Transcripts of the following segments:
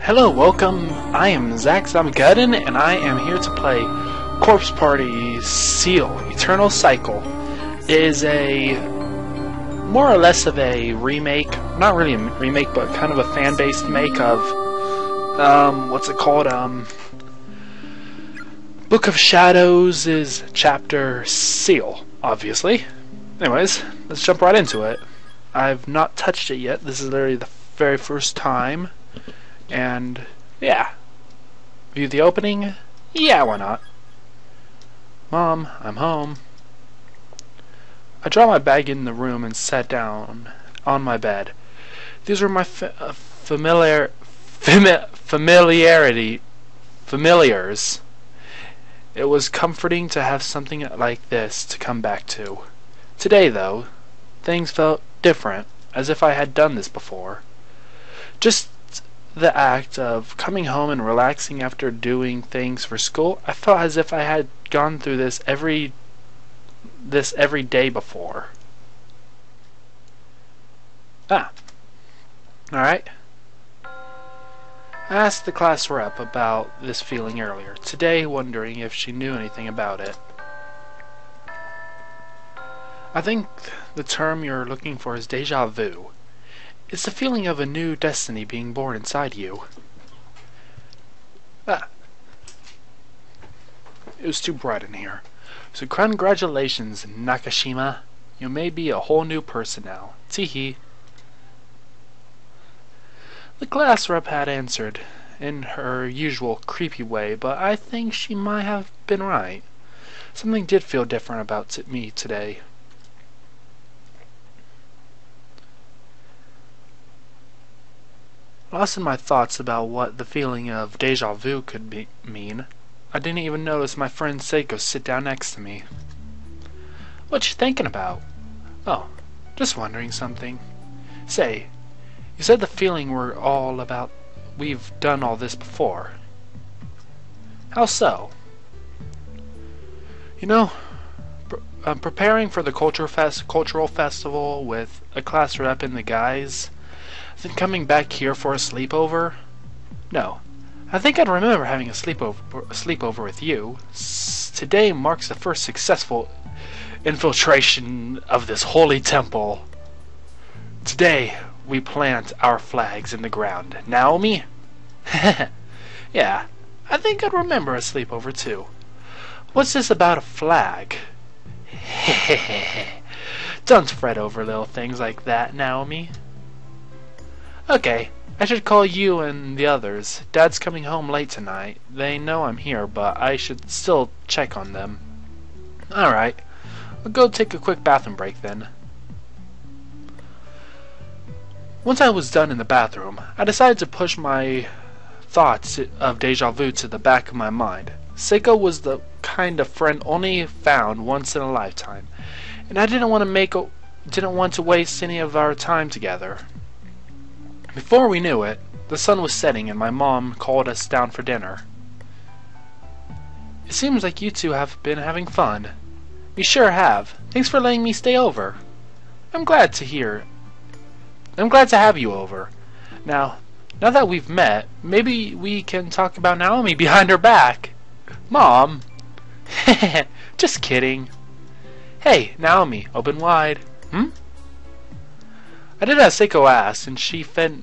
Hello, welcome. I am Zombageddon, and I am here to play Corpse Party Seal Eternal Cycle. It is a more or less of a remake, not really a remake, but kind of a fan-based make of what's it called? Book of Shadows is chapter Seal, obviously. Anyways, let's jump right into it. I've not touched it yet. This is literally the very first time. And yeah, view the opening. Yeah, why not? Mom, I'm home. I dropped my bag in the room and sat down on my bed. These were my familiars. It was comforting to have something like this to come back to. Today, though, things felt different, as if I had done this before. Just the act of coming home and relaxing after doing things for school, I felt as if I had gone through this every day before. Alright. I asked the class rep about this feeling earlier, today wondering if she knew anything about it. I think the term you're looking for is deja vu. It's the feeling of a new destiny being born inside you. It was too bright in here. So congratulations, Nakashima. You may be a whole new person now. Teehee. The class rep had answered in her usual creepy way, but I think she might have been right. Something did feel different about me today. Lost in my thoughts about what the feeling of deja vu could mean, I didn't even notice my friend Seiko sit down next to me. What you thinking about? Oh, just wondering something. Say, you said the feeling we're all about we've done all this before. How so? You know, I'm preparing for the cultural festival with a class rep and the guys. Then coming back here for a sleepover? No, I think I'd remember having a sleepover with you. Today marks the first successful infiltration of this holy temple. Today we plant our flags in the ground. Naomi? Yeah, I think I'd remember a sleepover too. What's this about a flag? Don't fret over little things like that, Naomi. Okay, I should call you and the others. Dad's coming home late tonight. They know I'm here, but I should still check on them. Alright, I'll go take a quick bathroom break then. Once I was done in the bathroom, I decided to push my thoughts of deja vu to the back of my mind. Seiko was the kind of friend only found once in a lifetime, and I didn't want to waste any of our time together. Before we knew it, the sun was setting and my mom called us down for dinner. It seems like you two have been having fun. We sure have. Thanks for letting me stay over. I'm glad to have you over. Now that we've met, maybe we can talk about Naomi behind her back. Mom! Just kidding. Hey, Naomi, open wide. I did as Seiko asked, and she fed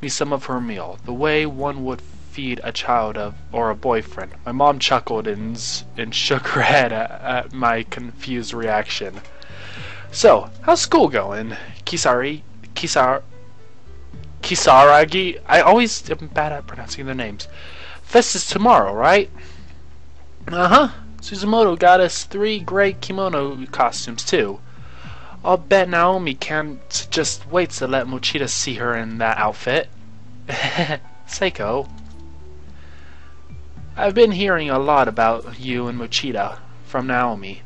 me some of her meal, the way one would feed a child or a boyfriend. My mom chuckled and shook her head at my confused reaction. So, how's school going? Kisaragi? I always am bad at pronouncing their names. Fest is tomorrow, right? Uh-huh. Suzumoto got us 3 great kimono costumes, too. I'll bet Naomi can't just wait to let Mochida see her in that outfit. Seiko. I've been hearing a lot about you and Mochida from Naomi.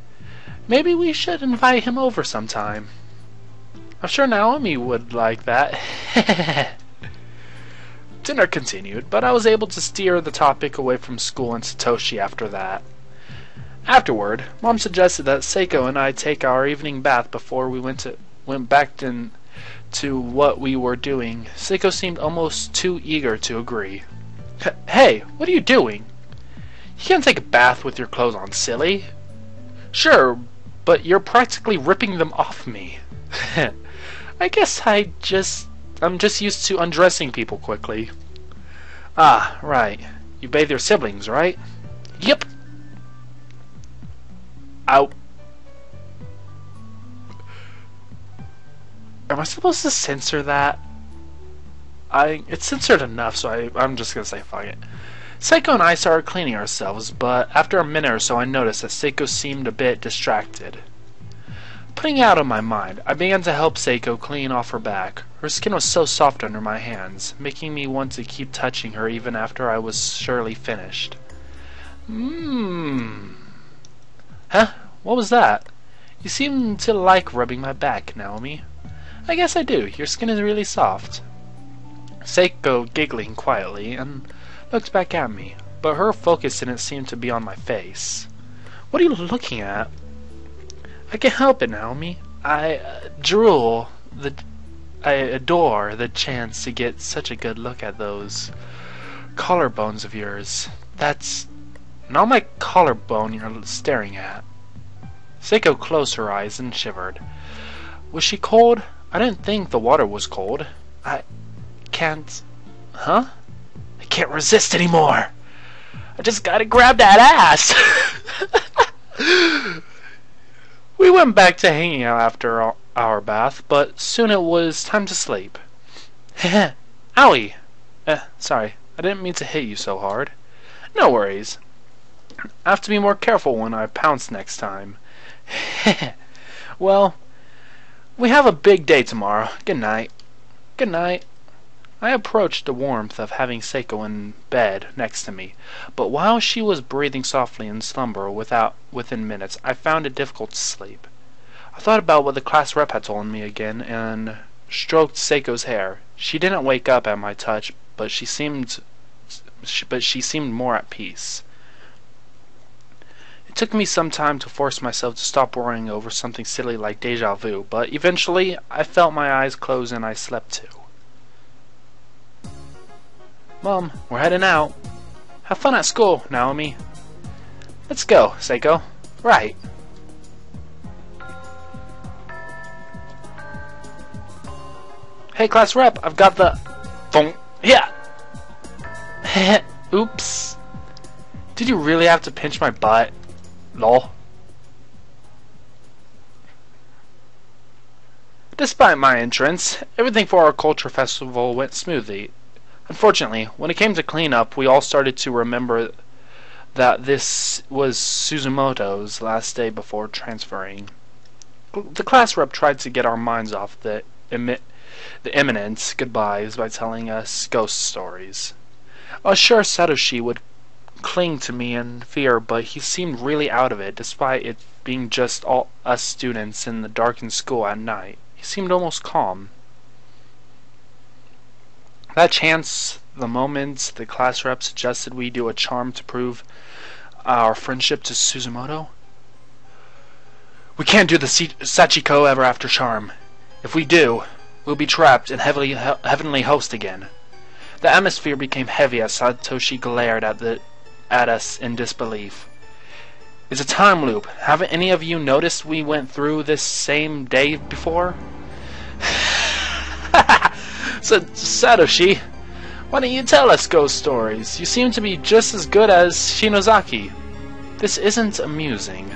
Maybe we should invite him over sometime. I'm sure Naomi would like that. Dinner continued, but I was able to steer the topic away from school and Satoshi after that. Afterward, Mom suggested that Seiko and I take our evening bath before we went back to what we were doing. Seiko seemed almost too eager to agree. Hey, what are you doing? You can't take a bath with your clothes on, silly. Sure, but you're practically ripping them off me. I guess I'm just used to undressing people quickly. Ah, right. You bathe your siblings, right? Yep. Ow. Am I supposed to censor that? It's censored enough, so I'm just gonna say fuck it. Seiko and I started cleaning ourselves, but after a minute or so I noticed that Seiko seemed a bit distracted. Putting it out of my mind, I began to help Seiko clean off her back. Her skin was so soft under my hands, making me want to keep touching her even after I was surely finished. Huh? What was that? You seem to like rubbing my back, Naomi. I guess I do. Your skin is really soft. Seiko giggling quietly and looked back at me, but her focus didn't seem to be on my face. What are you looking at? I can't help it, Naomi. I adore the chance to get such a good look at those collarbones of yours. That's not my collarbone you're staring at. Seiko closed her eyes and shivered. Was she cold? I didn't think the water was cold. I can't... Huh? I can't resist anymore. I just gotta grab that ass. We went back to hanging out after our bath, but soon it was time to sleep. Owie! Sorry, I didn't mean to hit you so hard. No worries. I have to be more careful when I pounce next time. Well, we have a big day tomorrow. Good night. Good night. I approached the warmth of having Seiko in bed next to me, but while she was breathing softly in slumber within minutes, I found it difficult to sleep. I thought about what the class rep had told me again, and stroked Seiko's hair. She didn't wake up at my touch, but she seemed more at peace. It took me some time to force myself to stop worrying over something silly like deja vu, but eventually I felt my eyes close and I slept too. Mom, we're heading out. Have fun at school, Naomi. Let's go, Seiko. Right. Hey, class rep, I've got the... phone. Yeah! Oops. Did you really have to pinch my butt? Lol. Despite my entrance, everything for our culture festival went smoothly. Unfortunately, when it came to cleanup, we all started to remember that this was Suzumoto's last day before transferring. The class rep tried to get our minds off the imminent goodbyes by telling us ghost stories. I was sure Satoshi would cling to me in fear, but he seemed really out of it, despite it being just all us students in the darkened school at night. He seemed almost calm. That chance, the moment the class rep suggested we do a charm to prove our friendship to Suzumoto. We can't do the Sachiko ever after charm. If we do, we'll be trapped in heavenly host again. The atmosphere became heavy as Satoshi glared at us in disbelief. It's a time loop. Haven't any of you noticed we went through this same day before? So, Satoshi, why don't you tell us ghost stories? You seem to be just as good as Shinozaki. This isn't amusing.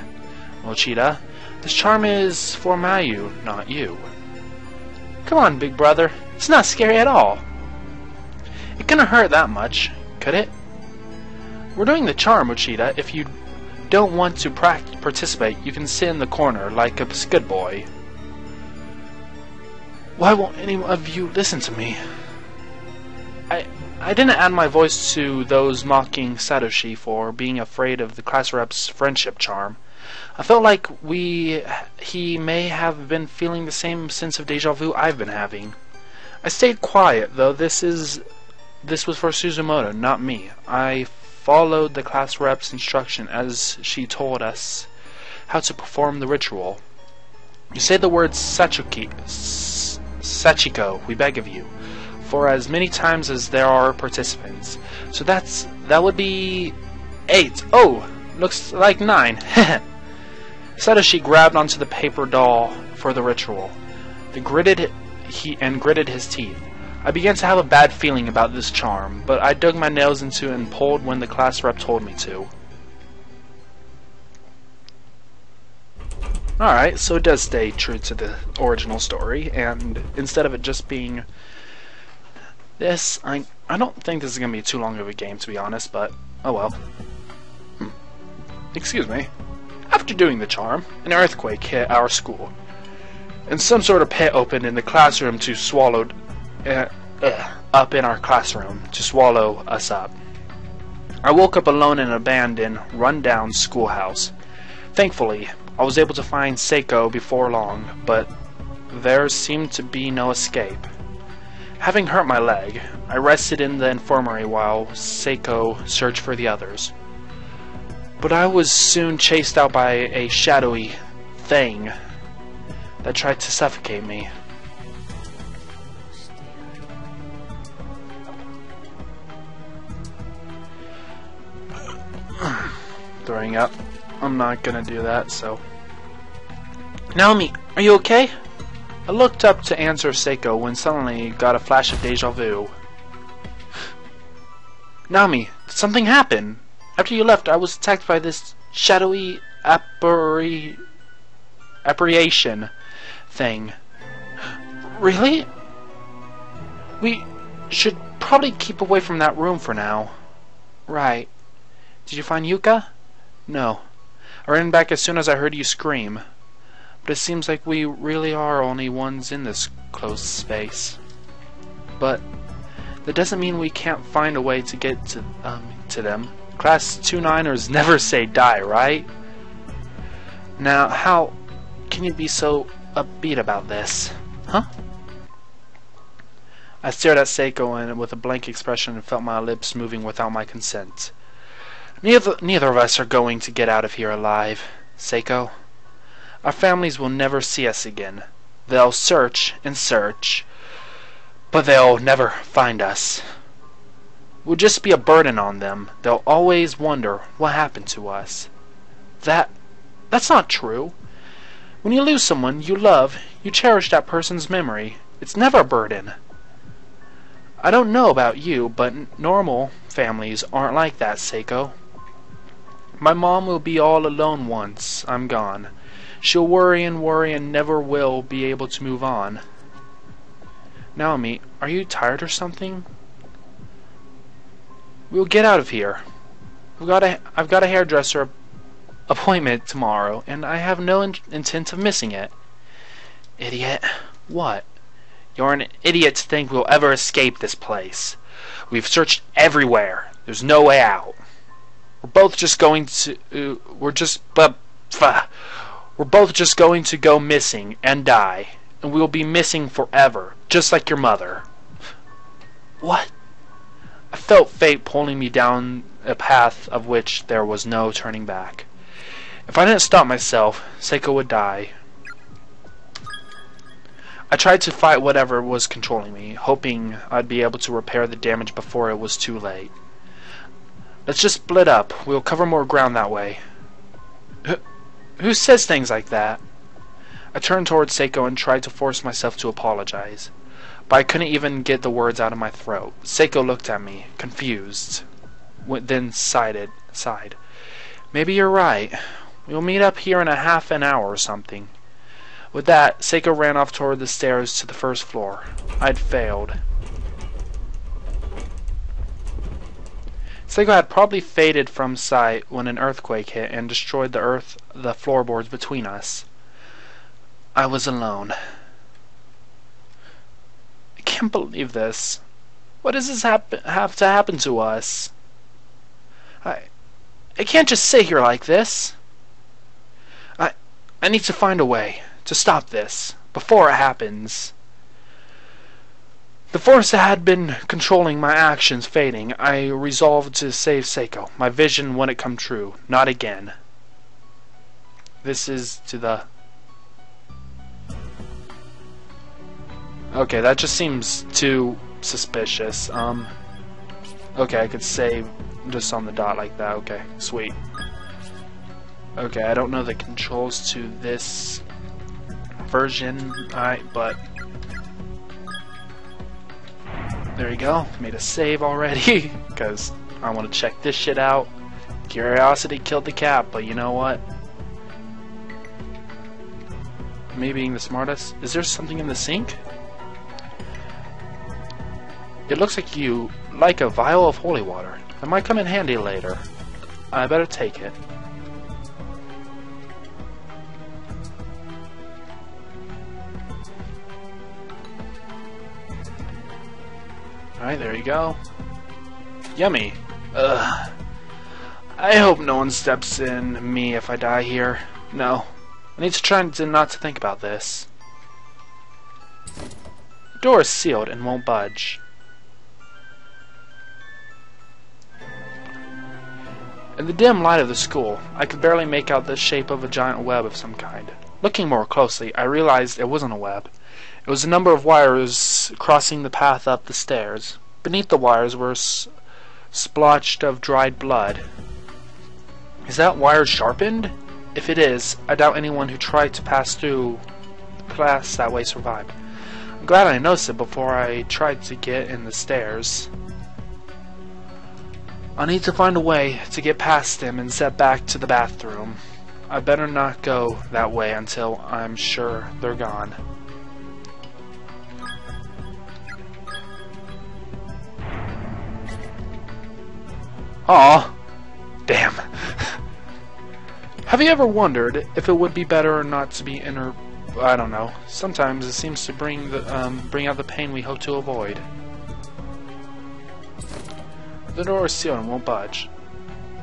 Mochida, this charm is for Mayu, not you. Come on, big brother. It's not scary at all. It couldn't hurt that much, could it? We're doing the charm, Mochida. If you don't want to participate, you can sit in the corner like a good boy. Why won't any of you listen to me? I didn't add my voice to those mocking Satoshi for being afraid of the class rep's friendship charm. I felt like he may have been feeling the same sense of deja vu I've been having. I stayed quiet, though this was for Suzumoto, not me. I followed the class rep's instruction as she told us how to perform the ritual. You say the word Sachiko, we beg of you. for as many times as there are participants. So that would be 8. Oh, looks like 9. Said as she grabbed onto the paper doll for the ritual. Gritted his teeth. I began to have a bad feeling about this charm, but I dug my nails into it and pulled when the class rep told me to. Alright, so it does stay true to the original story, and instead of it just being this, I don't think this is going to be too long of a game, to be honest, but oh well. Excuse me. After doing the charm, an earthquake hit our school, and some sort of pit opened in the classroom to swallowed up in our classroom to swallow us up. I woke up alone in an abandoned, run-down schoolhouse. Thankfully, I was able to find Seiko before long, but there seemed to be no escape. Having hurt my leg, I rested in the infirmary while Seiko searched for the others. But I was soon chased out by a shadowy thing that tried to suffocate me. Throwing up. I'm not gonna do that, so... Naomi, are you okay? I looked up to answer Seiko when suddenly got a flash of deja vu. Naomi, did something happen? After you left, I was attacked by this shadowy apparition thing. Really? We should probably keep away from that room for now. Right. Did you find Yuka? No. I ran back as soon as I heard you scream. But it seems like we really are only ones in this closed space. But that doesn't mean we can't find a way to get to them. Class 2-9ers never say die, right? Now, how can you be so upbeat about this? Huh? I stared at Seiko and with a blank expression and felt my lips moving without my consent. Neither of us are going to get out of here alive, Seiko. Our families will never see us again. They'll search and search, but they'll never find us. We'll just be a burden on them. They'll always wonder what happened to us. That's not true. When you lose someone you love, you cherish that person's memory. It's never a burden. I don't know about you, but normal families aren't like that, Seiko. My mom will be all alone once I'm gone. She'll worry and never will be able to move on. Naomi, are you tired or something? We'll get out of here. I've got a hairdresser appointment tomorrow, and I have no intent of missing it. Idiot. What? You're an idiot to think we'll ever escape this place. We've searched everywhere. There's no way out. We're both just going to go missing and die, and we'll be missing forever, just like your mother. What? I felt fate pulling me down a path of which there was no turning back. If I didn't stop myself, Seiko would die. I tried to fight whatever was controlling me, hoping I'd be able to repair the damage before it was too late. Let's just split up. We'll cover more ground that way. Who says things like that? I turned towards Seiko and tried to force myself to apologize, but I couldn't even get the words out of my throat. Seiko looked at me, confused, then sighed. Maybe you're right. We'll meet up here in a half an hour or something. With that, Seiko ran off toward the stairs to the first floor. I'd failed. Seiko had probably faded from sight when an earthquake hit and destroyed the floorboards between us. I was alone. I can't believe this. What does this have to happen to us? I can't just sit here like this. I need to find a way to stop this before it happens. The force that had been controlling my actions fading, I resolved to save Seiko. My vision wouldn't come true. Not again. This is to the... Okay, that just seems too suspicious. Okay, I could save just on the dot like that. Okay, sweet. Okay, I don't know the controls to this version, but there you go. Made a save already because I want to check this shit out. Curiosity killed the cat, but you know what? Me being the smartest. Is there something in the sink? It looks like you like a vial of holy water. It might come in handy later. I better take it. Alright, there you go. Yummy. Ugh. I hope no one steps in me if I die here. No. I need to try not to think about this. The door is sealed and won't budge. In the dim light of the school, I could barely make out the shape of a giant web of some kind. Looking more closely, I realized it wasn't a web. It was a number of wires crossing the path up the stairs. Beneath the wires were splotched of dried blood. Is that wire sharpened? If it is, I doubt anyone who tried to pass through the class that way survived. I'm glad I noticed it before I tried to get in the stairs. I need to find a way to get past them and set back to the bathroom. I better not go that way until I'm sure they're gone. Aw, damn. Have you ever wondered if it would be better or not to be I don't know. Sometimes it seems to bring out the pain we hope to avoid. The door is sealed and won't budge.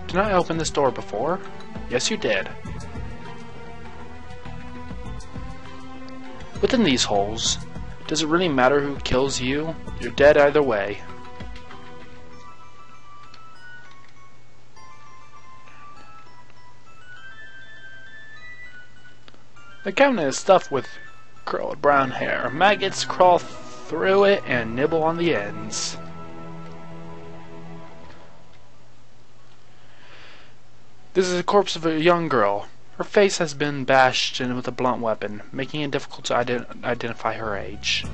Didn't I open this door before? Yes, you did. Within these holes, does it really matter who kills you? You're dead either way. The cabinet is stuffed with curled brown hair. Maggots crawl through it and nibble on the ends. This is the corpse of a young girl. Her face has been bashed in with a blunt weapon, making it difficult to identify her age.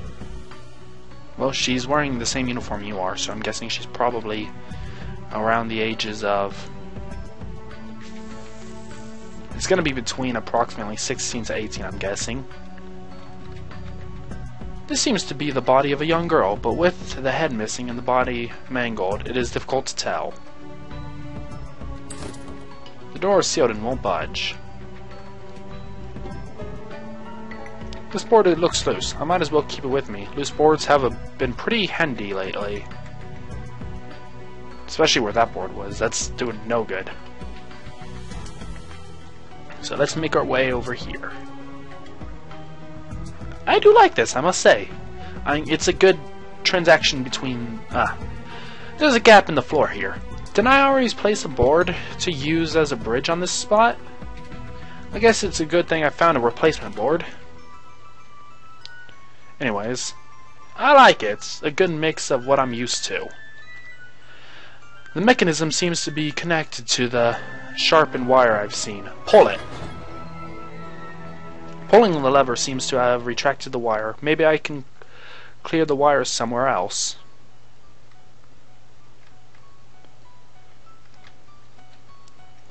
Well, she's wearing the same uniform you are, so I'm guessing she's probably around the ages of... It's going to be between approximately 16 to 18, I'm guessing. This seems to be the body of a young girl, but with the head missing and the body mangled, it is difficult to tell. The door is sealed and won't budge. This board looks loose. I might as well keep it with me. Loose boards have been pretty handy lately. Especially where that board was. That's doing no good. So let's make our way over here. I do like this, I must say. It's a good transaction between... there's a gap in the floor here. Didn't I always place a board to use as a bridge on this spot? I guess it's a good thing I found a replacement board. Anyways, I like it. It's a good mix of what I'm used to. The mechanism seems to be connected to the sharpened wire I've seen. Pull it! Pulling the lever seems to have retracted the wire. Maybe I can clear the wires somewhere else.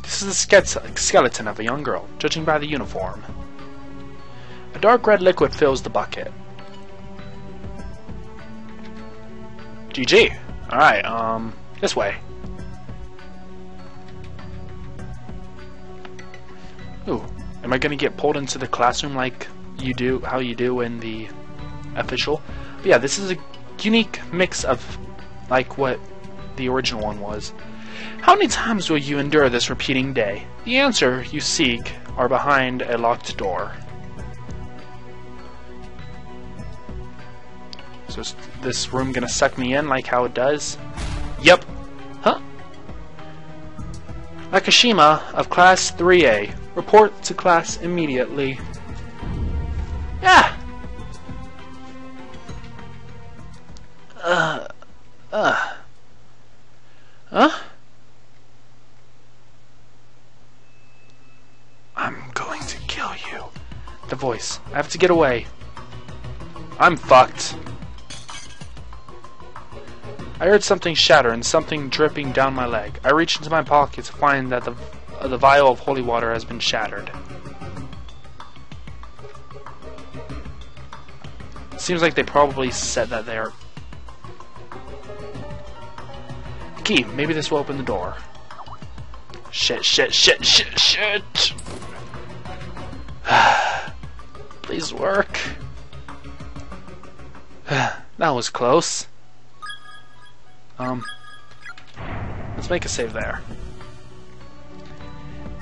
This is the skeleton of a young girl, judging by the uniform. A dark red liquid fills the bucket. GG! Alright, this way. Ooh, am I gonna get pulled into the classroom like how you do in the official? But yeah, this is a unique mix of like what the original one was. How many times will you endure this repeating day? The answer you seek are behind a locked door. So is this room gonna suck me in like how it does? Yep. Huh? Nakashima of Class 3A. Report to class immediately. Yeah! Huh? I'm going to kill you. The voice. I have to get away. I'm fucked. I heard something shatter and something dripping down my leg. I reached into my pocket to find that the vial of holy water has been shattered. Seems like they probably said that there. Key. Maybe this will open the door. Shit, shit, shit, shit, shit. Please work. That was close. Let's make a save there.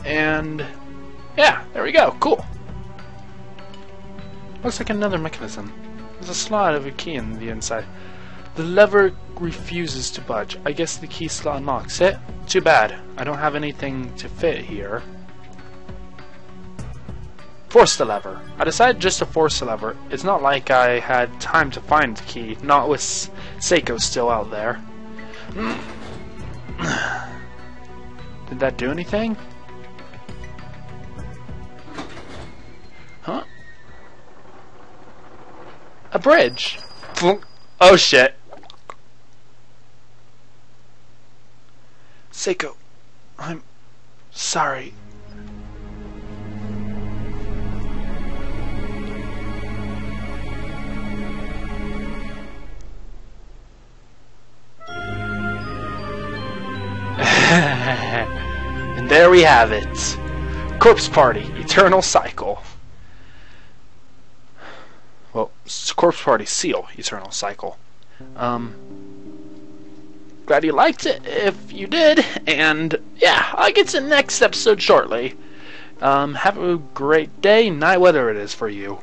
And yeah, there we go. Cool. Looks like another mechanism. There's a slot of a key in the inside. The lever refuses to budge. I guess the key slot unlocks it. Too bad. I don't have anything to fit here. Force the lever. I decided just to force the lever. It's not like I had time to find the key, not with Seiko still out there. Did that do anything? Huh? A bridge. Oh shit. Seiko, I'm sorry. And there we have it. Corpse Party, Eternal Cycle. Well, Corpse Party Seal, Eternal Cycle. Glad you liked it, if you did, and yeah, I'll get to the next episode shortly. Have a great day, night, whatever it is for you.